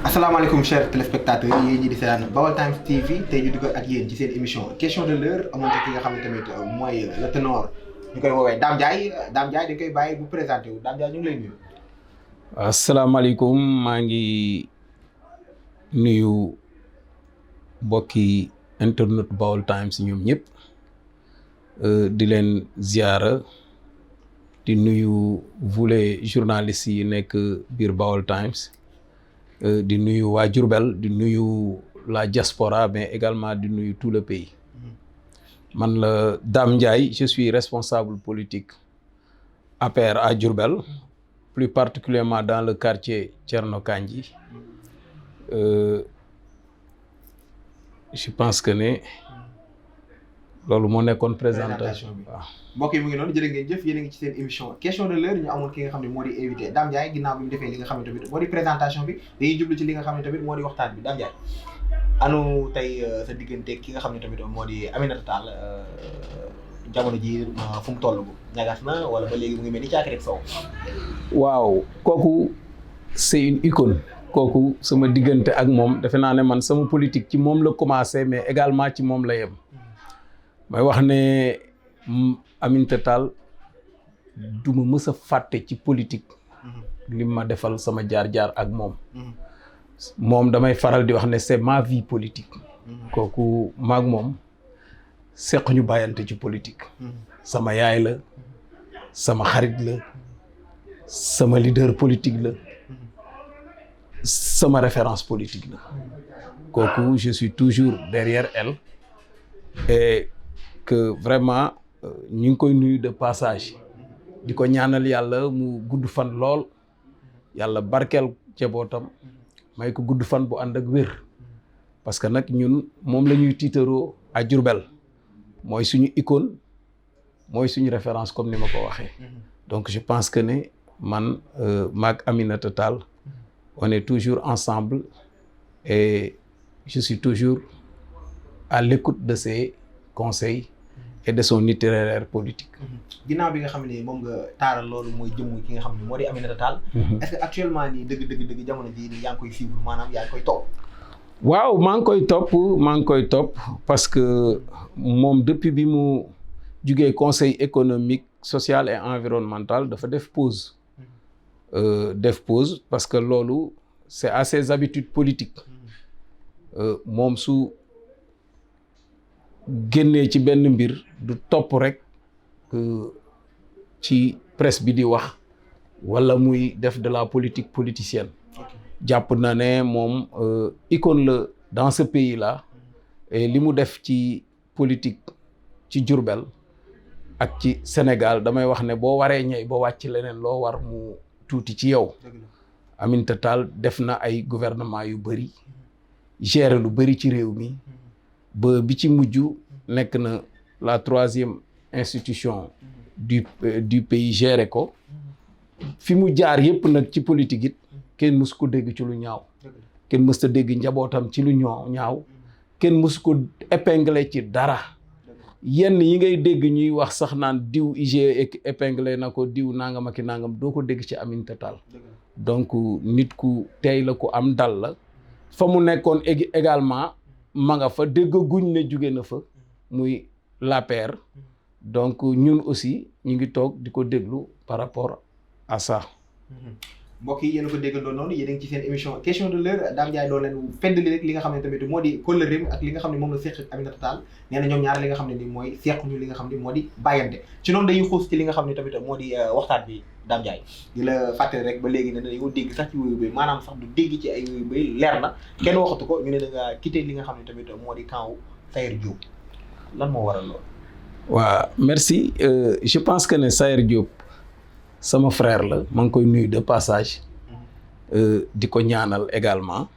asalaamaaleykum chers téléspectateurs yéen ñi di seetaan Baol Times TV tey ñu dugg ak yéen ci seen émission question de l'heure amoon ki nga xam ne tamit mooy le ténor ñu koy woowee Dame Ndiaye dañ koy bàyyi bu présenté wu Dame Ndiaye ñu ngi lay nuyu. asalaamaaleykum maa ngi nuyu mbokki internet Baol Times ñoom ñëpp di leen ziara di nuyu vous les journalistes yi nekk biir Baol Times. di nuyu waa Diourbel di nuyu la diaspora mais également di nuyu tout le pays man la Dame Ndiaye je suis responsable politique APR à Diourbel plus particulièrement dans le quartier Thierno Kandji je pense que ne loolu moo nekkoon présentation bi waaw. mbokk yi mu ngi noonu jërë ngeen jëf yéen a ngi ci seen émission question de l'heure ñu amoon ki nga xam ne moo di invité Dame Ndiaye ginnaaw bi ñu defee li nga xam ne tamit moo di présentation bi dañuy jublu ci li nga xam ne tamit moo di waxtaan bi Dame Ndiaye anu tey sa diggante ki nga xam ne tamit moo di Aminata Tall jamono ji fu mu toll ñagas na wala ba léegi mu ngi mel ni caaki rek sow. waaw kooku c'est une icône kooku sama diggante ak moom defe naa ne man sama politique ci moom la commencé mais également ci moom la yem. may wax ne Aminata Tall du ma mës a fàtte ci politique li ma defal sama jaar-jaar ak moom damay faral di wax ne c'est ma vie politique kooku maag moom seq ñu bàyyante ci politique sama yaay la sama xarit la sama leader politique la sama référence politique la kooku je suis toujours derrière elle et que vraiment ñu ngi koy nuyu de passage di ko ñaanal yàlla mu gudd fan lool yàlla barkeel jabootam may ko gudd fan bu ànd ak wér parce que nag ñun moom la ñuy tiitaroo à Diourbel mooy suñu icône mooy suñu référence comme ni ma ko waxee donc je pense que ne man maag Aminata Tall on est toujours ensemble et je suis toujours à l'écoute de ses conseils et de son itinéraire politique. ginnaaw bi nga xam ne moom nga taaral loolu mooy jëmm ki nga xam ne moo di Aminata Tall. est-ce que actuellement nii dëgg jamono jii nii yaa ngi koy suivre maanaam yaa ngi koy topp. waaw maa ngi koy topp parce que moom depuis bi mu jugee conseil économique social et environnemental dafa def pause. Parce que loolu c'est à ses habitudes politiques. moom su génnee ci benn mbir du topp rek ci presse bi di wax wala muy def de la politique politicienne jàpp na ne moom icône la dans ce pays là et li mu def ci politique ci Diourbel ak ci Sénégal damay wax ne boo waree ñëw ba wàcc leneen loo war mu tuuti ci yow. Aminata Tall def na ay gouvernement yu bëri gérer lu bëri ci réew mi ba bi ci mujj nekk na la 3e institution du pays géré ko fi mu jaar yëpp nag ci politique it kenn mësu ko dégg ci lu ñaaw kenn mës ta dégg njabootam ci lu ñaaw kenn mësu ko épinglé ci dara yenn yi ngay dégg ñuy wax sax naan diw IGE épinglé na ko diw nangam ak nangam doo ko dégg ci Aminata Tall donc nit ku tey la ku am dal la fa mu nekkoon également ma nga fa dégg guñ ne jóge na fa muy l'APR donc ñun aussi ñu ngi toog di ko déglu par rapport à ça. mbokk yi yéen a ko déggandoo noonu yéen a ngi ci seen émission question de l'heure Dame Ndiaye doon leen feddali rek li nga xam ne tamit moo di kóllëreem ak li nga xam ne moom la seq ak Aminata Tall nee na ñoom ñaar li nga xam ne ni mooy sequñu li nga xam ne moo di bàyyante ci noonu dañuy xuus ci li nga xam ne tamit moo di waxtaan bi Dame Ndiaye di la fàttali rek ba léegi ne dañoo dégg sax ci wuyu bay maanaam sax du dégg ci ay wuyu bay leer na kenn waxatu ko ñu ne da nga quitté li nga xam ne tamit moo di camp Sayer Diop lan moo waral loolu. waaw merci je pense que ne Sayer Diop sama frère la maa ngi koy nuyu de passage di ko ñaanal également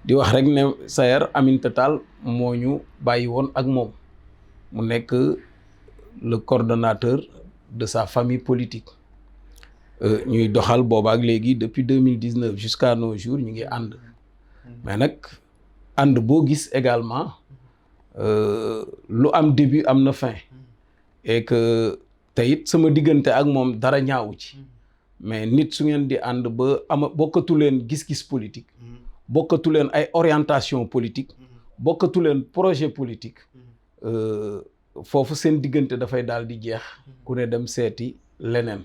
di wax rek ne Sayer Aminata Tall moo ñu bàyyi woon ak moom mu nekk le coordonnateur de sa famille politique ñuy doxal boobaak léegi depuis 2019 jusqu'à nos jours ñu ngi ànd mais nag ànd boo gis également lu am début am na fin et que te it sama diggante ak moom dara ñaawu ci mais nit su ngeen di ànd ba bokkatu leen gis-gis politique bokkatu leen ay orientation politique bokkatu leen projet politique foofu seen diggante dafay daal di jeex ku ne dem seeti leneen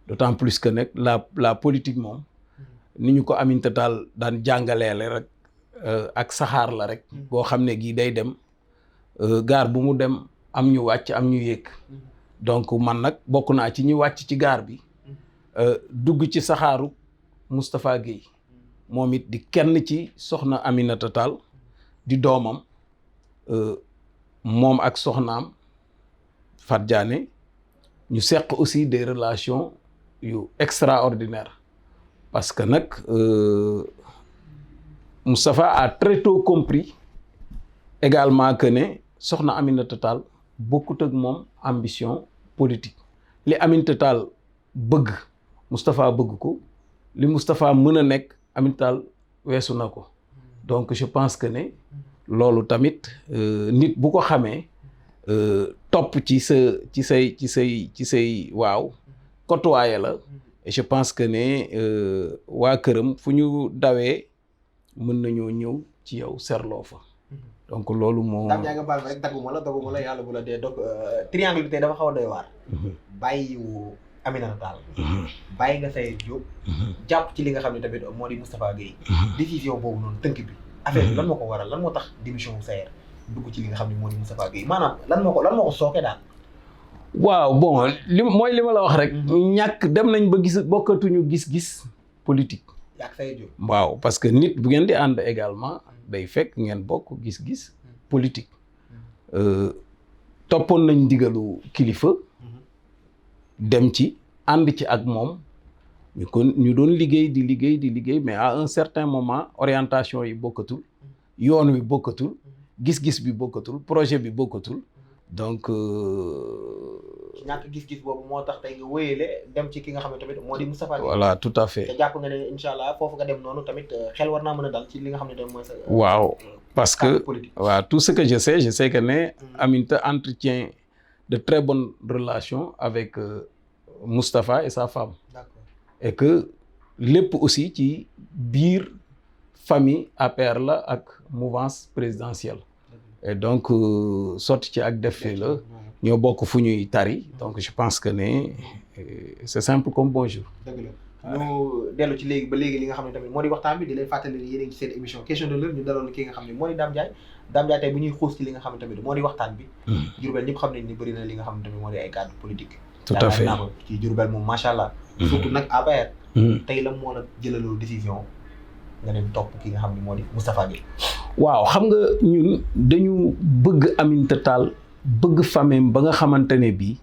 d'autant plus que nag la politique moom ni ñu ko Aminata Tall daan jàngaleele rek ak saxaar la rek boo xam ne gii day dem gaar bu mu dem am ñu wàcc am ñu yéeg donc man nag bokk naa ci ñi wàcc ci gaar bi dugg ci saxaaru Moustapha Guèye moom it di kenn ci soxna Aminata Tall di doomam moom ak soxnaam Fat Diané ñu seq aussi des relations yu extraordinaires parce que nag Moustapha a très tôt compris également que ne soxna Aminata Tall bokkut ak moom ambition politique li Aminata Tall bëgg Moustapha bëgg ko li Moustapha mën a nekk Aminata Tall weesu na ko donc je pense que ne loolu tamit nit bu ko xamee topp ci say waaw côtoyé la et je pense que ne waa këram fu ñu dawee mën nañoo ñëw ci yow serloo fa donc loolu moo. daam yaa nga baal ma rek dagguma la yàlla bu la dee donc triangle bi tey dafa xaw a doy waar. bàyyiwu Aminata Tall. bàyyi nga Sayer Diop. jàpp ci li nga xam ne tamit moo di Moustapha Guèye. décision boobu noonu tënk bi. affaire bi lan moo ko waral lan moo tax démission wu Sayer dugg ci li nga xam ne moo di Moustapha Guèye maanaam lan moo ko sooke daal. waaw bon li ma la wax rek. ñàkk dem nañ ba bokkatuñu gis-gis politique. yaa Sayer Diop. waaw parce que nit bu ngeen di ànd également. day fekk ngeen bokk gis-gis politique toppoon nañ ndigalu kilifa dem ci ànd ci ak moom ñu doon liggéey mais à un certain moment orientation yi bokkatul yoon wi bokkatul gis-gis bi bokkatul projet bi bokkatul donc ñàkk gis-gis boobu moo tax tey nga wéyale dem ci ki nga xam ne tamit moo di Moustapha Guèye. voilà tout à fait. te jàpp nga ne incha allah foofu nga dem noonu tamit xel war naa mën a dal ci li nga xam ne tamit mooy sa. waaw parce que waaw tout ce que je sais que ne Aminata entretient de très bonnes relations avec Moustapha et sa femme. D'accord. Et que lépp aussi ci biir famille APR la ak mouvance présidentielle. Et donc sotti ci ak def la. ñoo bokk fu ñuy tari donc je pense que ne c'est simple comme bonjour. dëgg la ñu dellu ci léegi ba léegi li nga xam ne tamit moo di waxtaan bi di leen fàttali yéen a ngi ci seen émission question de l'heure ñu daloon ki nga xam ne moo di Dame Ndiaye tey bu ñuy xuus ci li nga xam ne tamit moo di waxtaan bi. Diourbel ñëpp xam ne ni bëri na li nga xam ne tamit moo di ay cadre politique. tout à fait ci Diourbel moom macha allah. surtout nag APR. tey la moo la jëlaloo décision nga dem topp ki nga xam ne moo di Moustapha Guèye. waaw xam nga ñun dañu bëgg Aminata Tall bëgg famem ba nga xamante ne bii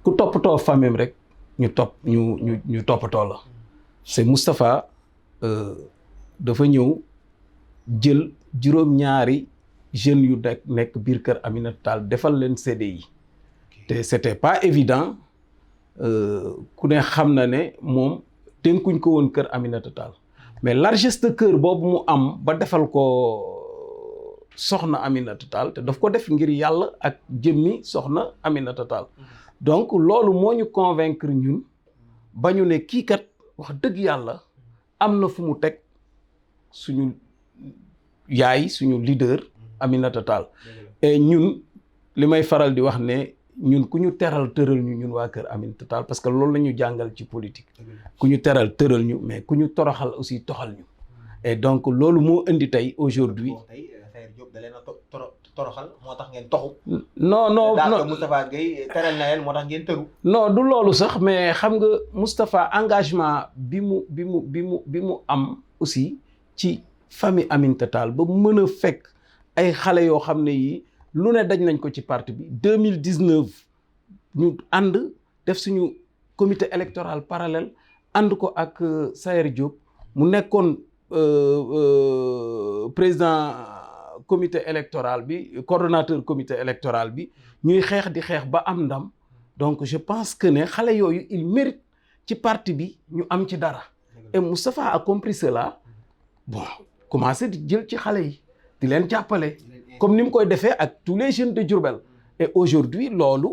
ku toppatoo famem rek ñu toppatoo la c'est Moustapha dafa ñëw jël juróom-ñaari jeunes yu nekk biir kër Aminata Tall defal leen CDI te c'était pas évident ku ne xam na ne moom dénkuñ ko woon kër Aminata Tall mais largesse de cœur boobu mu am ba defal ko soxna Aminata Tall te daf ko def ngir yàlla ak jëmmi soxna Aminata Tall donc loolu moo ñu convaincre ñun ba ñu ne kii kat wax dëgg yàlla am na fu mu teg suñu yaay suñu leader Aminata Tall et ñun li may faral di wax ne ñun ku ñu teral tëral ñu ñun waa kër Aminata Tall parce que loolu la ñu jàngal ci politique ku ñu teral tëral ñu mais ku ñu toroxal aussi toxal ñu et donc loolu moo indi tey aujourd'hui da leen a toroxal moo tax ngeen toxu. non daal Moustapha Guèye teral na leen moo tax ngeen tëru. non du loolu sax mais xam nga Moustapha engagement bi mu am aussi ci famille Aminata Tall ba mën a fekk ay xale yoo xam ne yi lu ne daj nañ ko ci parti bi 2019 ñu ànd def suñu comité électoral parallèle ànd ko ak Sayer Diop mu nekkoon président comité électoral bi coordonnateur comité électoral bi ñuy xeex di xeex ba am ndam donc je pense que ne xale yooyu il mérite ci parti bi ñu am ci dara et Moustapha a compris cela bon commencé di jël ci xale yi di leen jàppale comme ni mu koy defee ak tous les jeunes de Diourbel et aujourd'hui loolu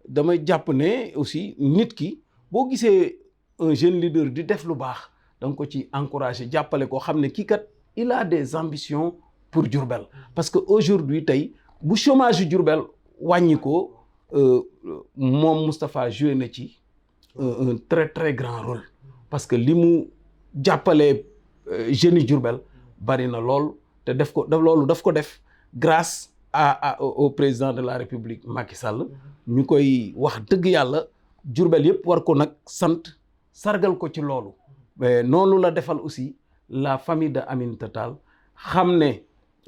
damay jàpp ne aussi nit ki boo gisee un jeune leader di def lu baax da nga ko ci encourager jàppale ko xam ne kii kat il a des ambitions pour Diourbel parce que aujourd'hui tey bu chômage yu Diourbel wàññi ko moom Moustapha joué na ci un très très grand rôle parce que li mu jàppale jeunes yi Diourbel bari na lool te daf ko def grâce au président de la République Macky Sall ñu koy wax dëgg yàlla Diourbel yëpp war ko nag sant sargal ko ci loolu mais noonu la defal aussi la famille de Aminata Tall xam ne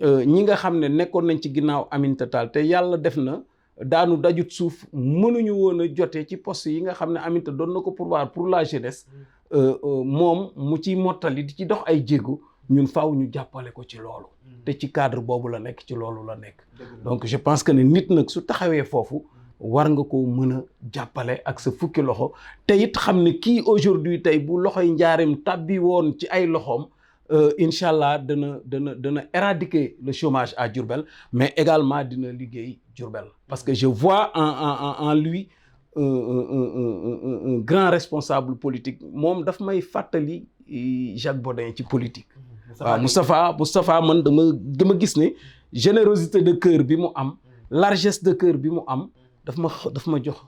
ñi nga xam ne nekkoon nañ ci ginnaaw Aminata Tall te yàlla def na daanu dajut suuf mënuñu woon a jotee ci poste yi nga xam ne Aminata doon na ko pourvoir pour la jeunesse moom mu ci mottali di ci dox ay jéego ñun faaw ñu jàppale ko ci loolu te ci cadre boobu la nekk ci loolu la nekk donc je pense que ne nit nag su taxawee foofu war nga ko mën a jàppale ak sa fukki loxo te it xam ne kii aujourd'hui tey bu loxoy njaareem tàbbi woon ci ay loxoom incha allah dana éradiquer le chômage à Diourbel mais également dina liggéey Diourbel parce que je vois en lui un grand responsable politique moom daf may fàttali Jacques Bodin ci politique waaw Moustapha man dama gis ne générosité de cœur bi mu am largesse de cœur bi mu am daf ma jox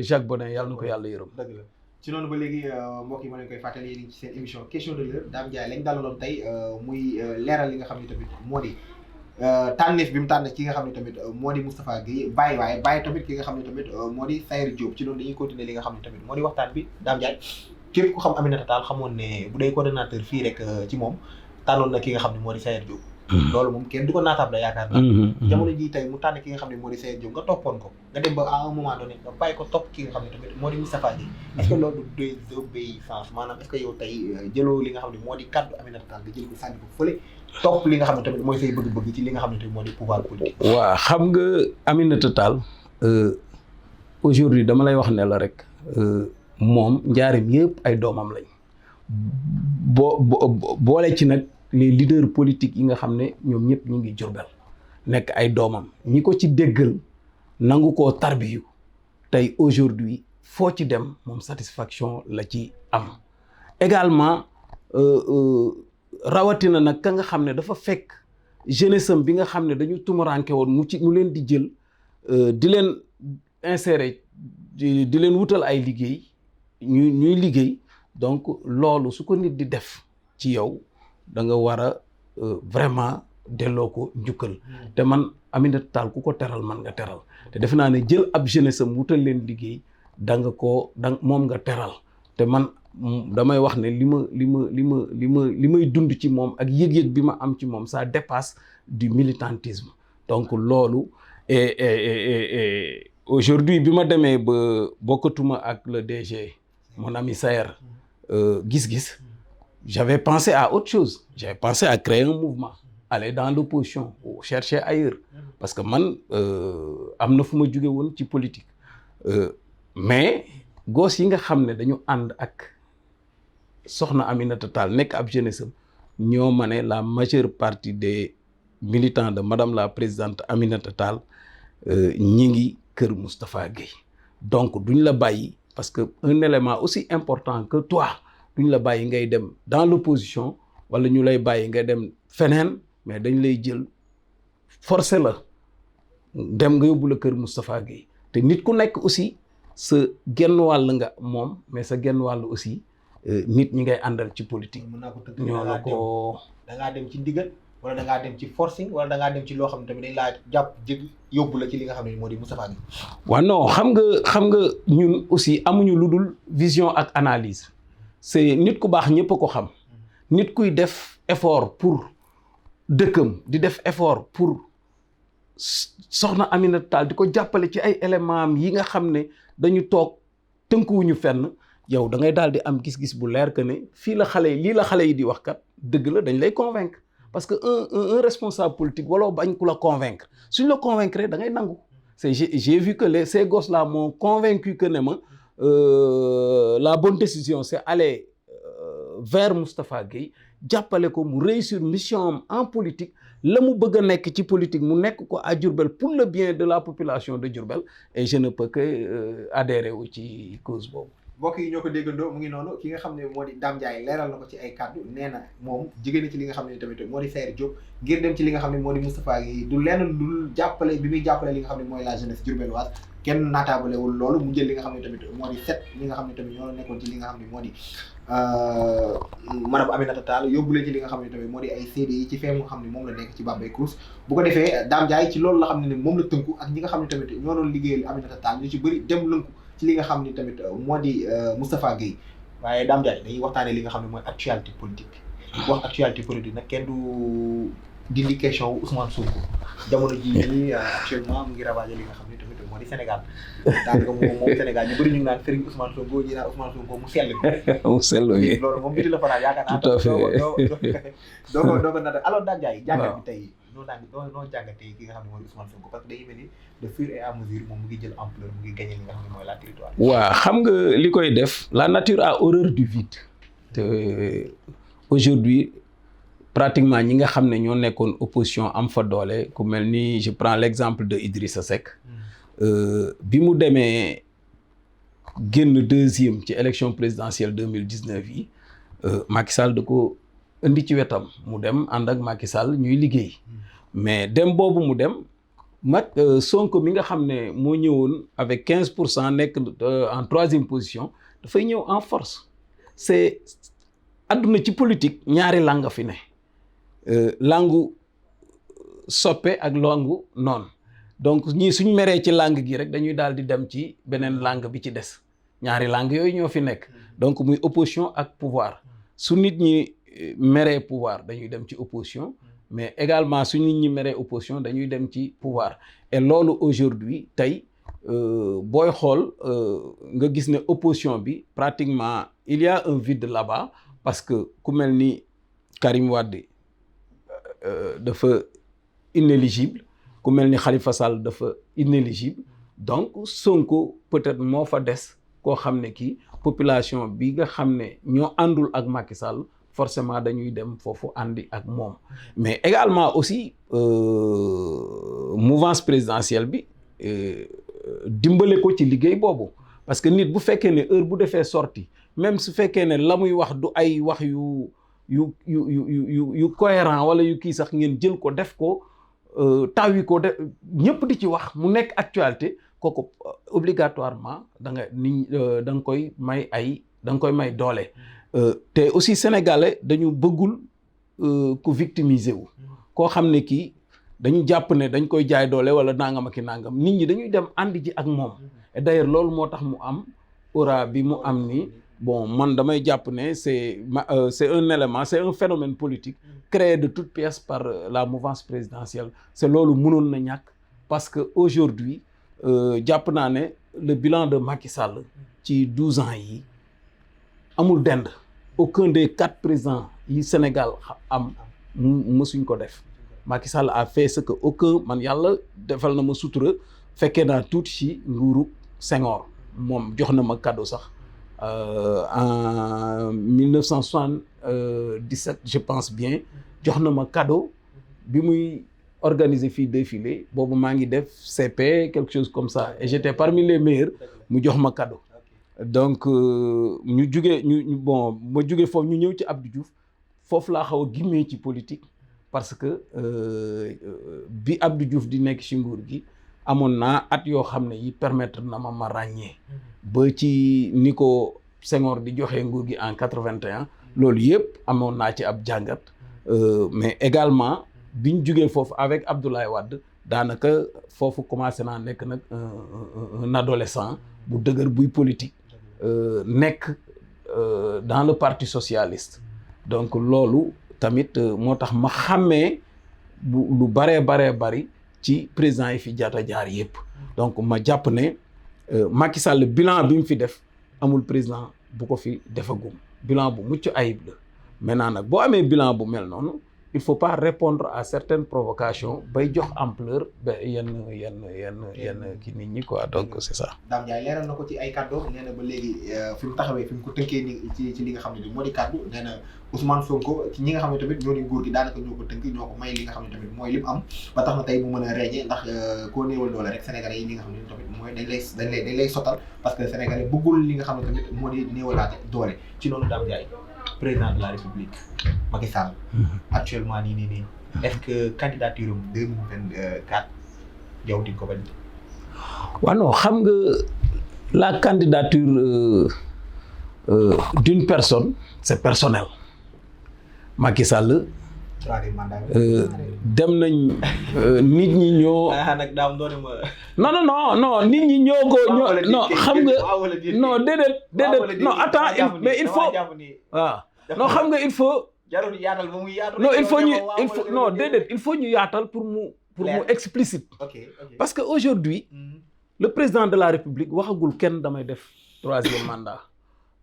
Jacques Bodin yàlla na ko yàlla yërëm. dëgg la ci noonu ba léegi mbokk yi ma leen koy fàttali yéen ci seen émission question de l'heure Dame Ndiaye lañ dalaloon tey muy leeral li nga xam ne tamit moo di tànneef bi mu tànn ki nga xam ne tamit moo di Moustapha Guèye bàyyi tamit ki nga xam ne tamit moo di Sayer Diop ci noonu dañuy continuer li nga xam ne tamit moo di waxtaan bi Dame Ndiaye képp ku xam Aminata Tall xamoon ne bu dee coordonnateur fii rek ci moom tànnoon na ki nga xam ne moo di Sayer Diop. loolu moom kenn du ko naataab la yaakaar naa. jamono jii tey mu tànn ki nga xam ne moo di Sayer Diop nga toppoon ko nga dem ba à un moment donné nga bàyyi ko topp ki nga xam ne tamit moo di Moustapha Guèye. est-ce que loolu du désobéissance maanaam est-ce que yow tey jëloo li nga xam ne moo di kaddu Aminata Tall nga jël ko sànni ko fële topp li nga xam ne tamit mooy say bëgg-bëgg ci li nga xam ne tamit moo di pouvoir politique. waaw xam nga Aminata Tall aujourd'hui dama lay wax ne la rek moom njaarim yëpp ay doomam lañ boole ci nag les leaders politiques yi nga xam ne ñoom ñëpp ñu ngi Diourbel nekk ay doomam ñi ko ci déggal nangu koo tarbiyu tey aujourd'hui foo ci dem moom satisfaction la ci am également rawatina nag ka nga xam ne dafa fekk jeunesse am bi nga xam ne dañu tumuranke woon mu leen di jël di leen insérer di leen wutal ay liggéey ñuy liggéey donc loolu su ko nit di def ci yow da nga war a vraiment delloo ko njukkal te man Aminata Tall ku ko teral man nga teral te defe naa ne jël ab jeunesse am wutal leen liggéey moom nga teral te man damay wax ne li may dund ci moom ak yëg-yëg bi ma am ci moom ça dépasse du militantisme donc loolu et aujourd'hui bi ma demee ba bokkatuma ak le DG mon ami Sayer gis-gis j'avais pensé à autre chose j'avais pensé à créer un mouvement aller dans l'opposition ou chercher ailleurs parce que man am na fu ma jóge woon ci politique mais gos yi nga xam ne dañu ànd ak soxna Aminata Tall nekk ab jeunesse am ñoo ma ne la majeure partie des militants de madame la présidente Aminata Tall ñi ngi kër Moustapha Guèye donc duñ la bàyyi parce que un élément aussi important que toi duñ la bàyyi ngay dem dans l'opposition wala ñu lay bàyyi nga dem feneen mais dañ lay jël forcer la dem nga yóbbu la kër Moustapha Guèye te nit ku nekk aussi sa genn wàll nga moom mais sa genn wàll aussi nit ñi ngay àndal ci politique. mën naa ko tëgg ñoo la ko da ngaa dem ci ndigal wala da ngaa dem ci forcing wala da ngaa dem ci loo xam ne tamit dañ laa jàpp jëg yóbbu la ci li nga xam ne moo di Moustapha Guèye. waaw non xam nga ñun aussi amuñu lu dul vision ak analyse c'est nit ku baax ñëpp a ko xam nit kuy def effort pour dëkkam di def effort pour soxna Aminata Tall di ko jàppale ci ay éléments am yi nga xam ne dañu toog tënkuwuñu fenn yow da ngay daal di am gis-gis bu leer que ne fii la xale yi lii la xale yi di wax kat dëgg la dañ lay convaincre parce que un responsable politique wala bañ ku la convaincre suñ la convaincre da ngay nangu c'est j'ai vu que ces gosses là m'ont convaincu que ne ma la bonne décision c'est aller vers Moustapha Guèye jàppale ko mu réussir mission am en politique la mu bëgg a nekk ci politique mu nekk ko à Diourbel pour le bien de la population de Diourbel et je ne peux que adhérer wu ci cause boobu. mbokk yi ñoo ko déggandoo mu ngi noonu ki nga xam ne moo di Dame Ndiaye leeral na ko ci ay kàddu nee na moom jigéen na ci li nga xam ne tamit moo di Sayer Diop ngir dem ci li nga xam ne moo di Moustapha Guèye du lenn lu jàppale bi muy jàppale li nga xam ne mooy la jeunesse diourbelloise kenn naataabalewul loolu mu jël li nga xam ne tamit moo di set li nga xam ne tamit ñoo nekkoon ci li nga xam ne moo di madame Aminata Tall yóbbu leen ci li nga xam ne tamit moo di ay CDI ci fee nga xam ne moom la nekk ci Bambey Crous bu ko defee Dame Ndiaye ci loolu la xam ne moom la tënku ak ñi nga xam ne tamit ñoo doon liggéeyal Aminata Tall ñu ci bëri dem lënku ci li nga xam ni tamit moo di Moustapha Guèye waaye Dame Ndiaye dañuy waxtaanee li nga xam ne mooy actualité politique bi wax actualité politique nag kenn du dindi question wu Ousmane Sonko jamono jii nii actuellement mu ngi ravagé li nga xam ne tamit moo di Sénégal daanaka moom Sénégal ñu bëri ñu ngi naan Serigne Ousmane Sonko ñi naan Ousmane Sonko mu sell mu sell bi loolu moom biti la fanaan yaakaar naa tout à fait doo ko nata alors Dame Ndiaye jàngat bi tey noo jàngatee ki nga xam ne mooy Ousmane Sonko parce que day mel ni de fur et à mesure moom mu ngi jël ampleur mu ngi gagné li nga xam ne mooy la territoire. waaw xam nga li koy def la nature a horreur du vide te aujourd'hui pratiquement ñi nga xam ne ñoo nekkoon opposition am fa doole ku mel ni je prends l'exemple de Idrissa Seck bi mu demee génn deuxième ci élection présidentielle 2019 yi Macky Sall da ko indi ci wetam mu dem ànd ak Macky Sall ñuy liggéey mais dem boobu mu dem Sonko mi nga xam ne moo ñëwoon avec 15% nekk en troisième position dafay ñëw en force c'est àdduna ci politique ñaari langa fi ne langu soppe ak langu noonu donc ñii suñ meree ci langue gi rek dañuy daal di dem ci beneen langue bi ci des ñaari langue yooyu ñoo fi nekk donc muy opposition ak pouvoir su nit ñi meree pouvoir dañuy dem ci opposition mais également su nit ñi meree opposition dañuy dem ci pouvoir et loolu aujourd'hui tey booy xool nga gis ne opposition bi pratiquement il y a un vide là-bas parce que ku mel ni Karim Wade dafa inéligible ku mel ni Khalifa Sall dafa inéligible donc Sonko peut-être moo fa des koo xam ne kii population bi nga xam ne ñoo àndul ak Macky Sall forcément dañuy dem foofu àndi ak moom mais également aussi mouvance présidentielle bi dimbale ko ci liggéey boobu parce que nit bu fekkee ne heure bu defee sortie même su fekkee ne la muy wax du ay wax yu cohérent wala yu kii sax ngeen jël ko def ko tawi ko de ñëpp di ci wax mu nekk actualité kooku obligatoirement da nga koy may doole te aussi sénégalais dañu bëggul ku victimiser wu koo xam ne kii dañu jàpp ne dañ koy jaay doole wala nangam ak i nangam nit ñi dañuy dem àndi ji ak moom et d'ailleurs loolu moo tax mu am aura bi mu am ni bon man damay jàpp ne c'est un élément c'est un phénomène politique créé de toutes pièces par la mouvance présidentielle c'est loolu mënoon na ñàkk parce que aujourd'hui jàpp naa ne le bilan de Macky Sall ci 12 ans yi amul dend aucun des 4 présidents yi Sénégal am mësuñ ko def Macky Sall a fait ce que aucun man yàlla defal na ma sutura fekkee naa tuuti ci nguuru Senghor moom jox na ma cadeau sax en 1977 je pense bien jox na ma cadeau bi muy organiser fii défilé boobu maa ngi def CP quelque chose comme ça et j'étais parmi les meilleurs mu jox ma cadeau donc ma jugee foofu ñu ñëw ci Abdou Diouf foofu laa xaw a gimmee ci politique parce que bi Abdou Diouf di nekk ci nguur gi amoon naa at yoo xam ne yi permettre na ma ràññee ba ci ni ko Senghor di joxee nguur gi en 81 loolu yëpp amoon naa ci ab jàngat mais également biñ jugee foofu avec Abdoulaye Wade daanaka foofu commencé naa nekk nag un adolescent bu dëgër buy politique nekk dans le parti socialiste donc loolu tamit moo tax ma xàmmee lu baree bari ci président yi fi jaata jaar yëpp donc ma jàpp ne Macky Sall bilan bi mu fi def amul président bu ko fi defagum bilan bu mucc ayib la maintenant nag boo amee bilan bu mel noonu il faut pas répondre à certaines provocations bay jox ampleur ba yenn ki nit ñi quoi donc c'est ça. Dame Ndiaye leeral na ko ci ay kàddoom nee na ba léegi fi mu taxawee fi mu ko tënkee ni ci li nga xam ne moo di kàddu nee na Ousmane Sonko ci ñi nga xam ne tamit ñoo di nguur gi daanaka ñoo ko tënk ñoo ko may li nga xam ne tamit mooy li mu am ba tax na tey bu mën a reeñee ndax koo néewal doole rek sénégalais yi li nga xam ne tamit mooy dañ lay sotal parce que sénégalais bëggul li nga xam ne tamit moo di néewalaate doole ci noonu Dame Ndiaye président de la République Macky Sall actuellement nii est-ce que candidature am 2024 yow di ko bañ. waaw non xam nga la candidature d'une personne c'est personnel. Macky Sall dem nañ nit ñi ñoo. non nit ñi ñoo ko non xam nga non déedéet non attends mais il faut waaw non xam nga il faut. non il faut non déedéet il faut ñu yaatal pour mu explicite. parce que aujourd'hui le président de la République waxagul kenn damay def 3e mandat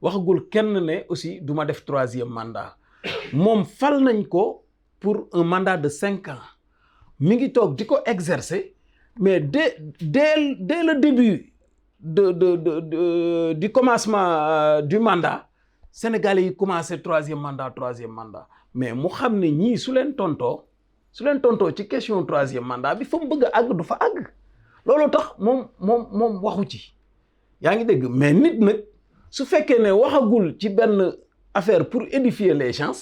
waxagul kenn ne aussi du ma def 3e mandat. moom fal nañ ko pour un mandat de 5 ans mi ngi toog di ko exercer mais dès le début du commencement du mandat sénégalais yi commencé 3e mandat mais mu xam ne ñii su leen tontoo ci question 3e mandat bi fa mu bëgg a àgg du fa àgg loolu tax moom waxu ci yaa ngi dégg mais nit nag su fekkee ne waxagul ci benn affaire pour édifier les gens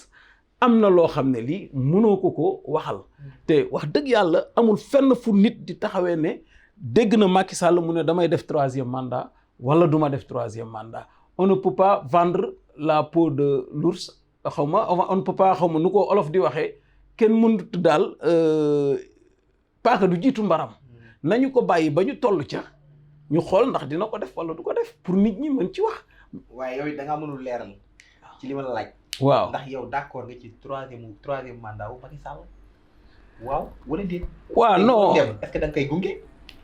am na loo xam ne lii mënoo ko waxal te wax dëgg yàlla amul fenn fu nit di taxawee ne dégg na Macky Sall mu ne damay def 3e mandat wala du ma def 3e mandat on ne peut pas vendre la peau de l'ours xaw ma on ne peut pas xaw ma nu ko olof di waxee kenn mënut daal paaka du jiitu mbaram nañu ko bàyyi ba ñu toll ca ñu xool ndax dina ko def wala du ko def pour nit ñi mën ci wax. waaye yow da ngaa mënul leeral. ci li ma la laaj. waaw ndax yow d'accord nga ci troisième mandat wu Macky Sall waaw wala déet. waaw non est-ce que da nga koy gunge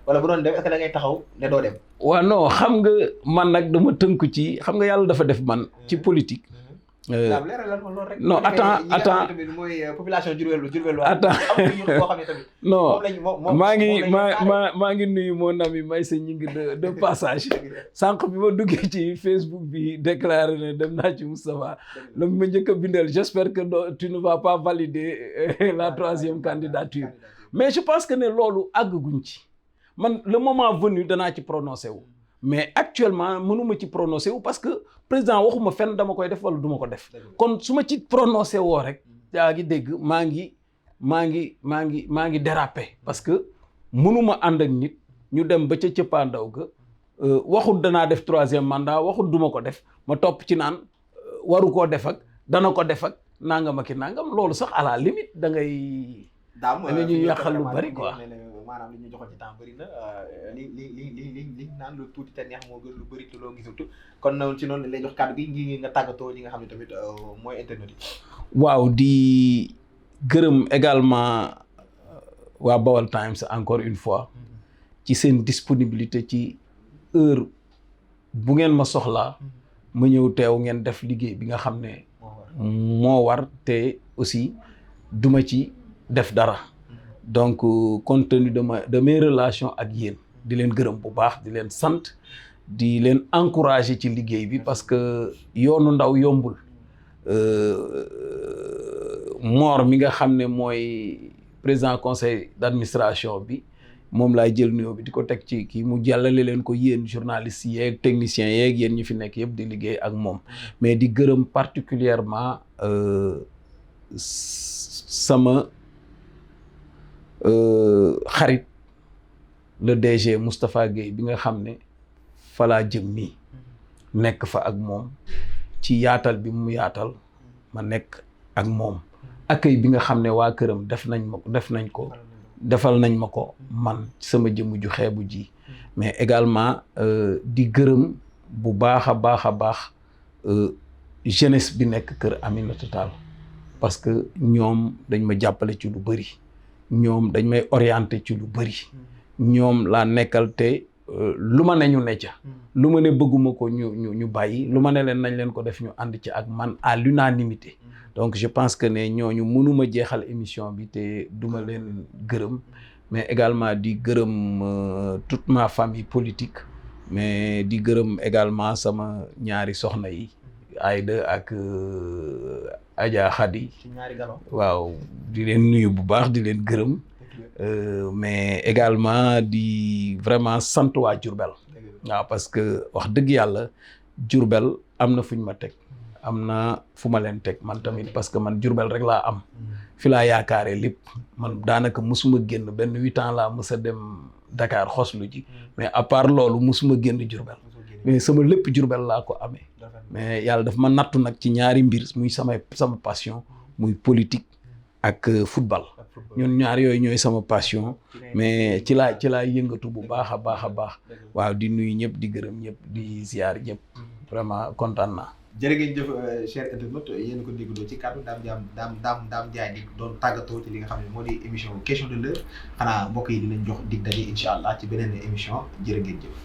wala bu doon dem est-ce que da ngay taxaw ne doo dem. waaw non xam nga man nag dama tënku ci xam nga yàlla dafa def man ci politique. non attends mooy population Diourbel attends non maa maa ngi nuyu mon ami Maysa Gningue de passage sànq bi ma duggee ci Facebook bi déclaré ne dem naa ci Moustapha la ma njëkk a bindal j'espère que tu ne vas pas valider la 3e candidature mais je pense que ne loolu àgguñ ci man le moment venu danaa ci prononcé wu mais actuellement mënuma ci prononcé wu parce que président waxuma fenn dama koy def wala duma ko def kon su ma ci prononcé woo rek yaa ngi dégg maa ngi dérapé parce que mënuma ànd ak nit ñu dem ba ca cëppaandaw ga waxul danaa def 3e mandat waxul duma ko def ma topp ci naan waru koo def ak dana ko def ak nangam ak nangam loolu sax à la limite da ngay ñuy yàqal lu bari quoi. maanaam li ñu joxoon ci temps bëri na li naan lu tuuti te neex moo gën lu bëri te loo gisatu kon noonu ci noonu lay jox kàddu gi ngi nga tàggatoo ñi nga xam ne tamit mooy internet yi. waaw di gërëm également waa Baol Times encore une fois ci seen disponibilité ci heure bu ngeen ma soxlaa ma ñëw teew ngeen def liggéey bi nga xam ne moo war te aussi duma ci def dara. donc compte tenu de mes relations ak yéen di leen gërëm bu baax di leen sant di leen encourager ci liggéey bi parce que yoonu ndaw yombul Mor mi nga xam ne mooy président conseil d'administration bi moom laay jël nuyoo bi di ko teg ci kii mu jàllale leen ko yéen journalistes yeeg techniciens yeeg yéen ñi fi nekk yëpp di liggéey ak moom mais di gërëm particulièrement sama xarit le DG Moustapha Guèye bi nga xam ne falaa jëm nii nekk fa ak moom ci yaatal bi mu yaatal ma nekk ak moom accueil bi nga xam ne waa këram defal nañ ma ko man sama jëmm ju xeebu ji mais également di gërëm bu baax a baax jeunesse bi nekk kër Aminata Tall parce que ñoom dañ ma jàppale ci lu bëri ñoom dañ may orienté ci lu bëri ñoom laa nekkal te lu ma ne ñu ne ca lu ma ne bëgguma ko ñu bàyyi lu ma ne leen nañ leen ko def ñu ànd ci ak man à l'unanimité donc je pense que ne ñooñu mënuma jeexal émission bi te duma leen gërëm mais également di gërëm toute ma famille politique mais di gërëm également sama ñaari soxna yi Aïda ak Adja Khady waaw di leen nuyu bu baax di leen gërëm mais également di vraiment sant waa Diourbel waaw parce que wax dëgg yàlla Diourbel am na fuñ ma teg am na fu ma leen teg man tamit parce que man Diourbel rek laa am fi laa yaakaaree lépp man daanaka musuma génn benn 8 ans laa mës a dem Dakar xoslu ji mais à part loolu musuma génn Diourbel mais sama lépp Diourbel laa ko amee mais yàlla daf ma nattu nag ci ñaari mbir muy sama passion muy politique ak football ñun ñaar yooyu ñooy sama passion mais ci laa yëngatu bu baax a baax waaw di nuyu ñëpp di gërëm ñëpp di ziar ñëpp vraiment kontaan naa. jërë ngeen jëf cher internaute yéen ko déggoo ci kàddu Dame Ndiaye di doon tàggatoo ci li nga xam ne moo di émission question de l'heure xanaa mbokk yi dinañ jox dig daje incha allah ci beneen émission jërë ngeen jëf.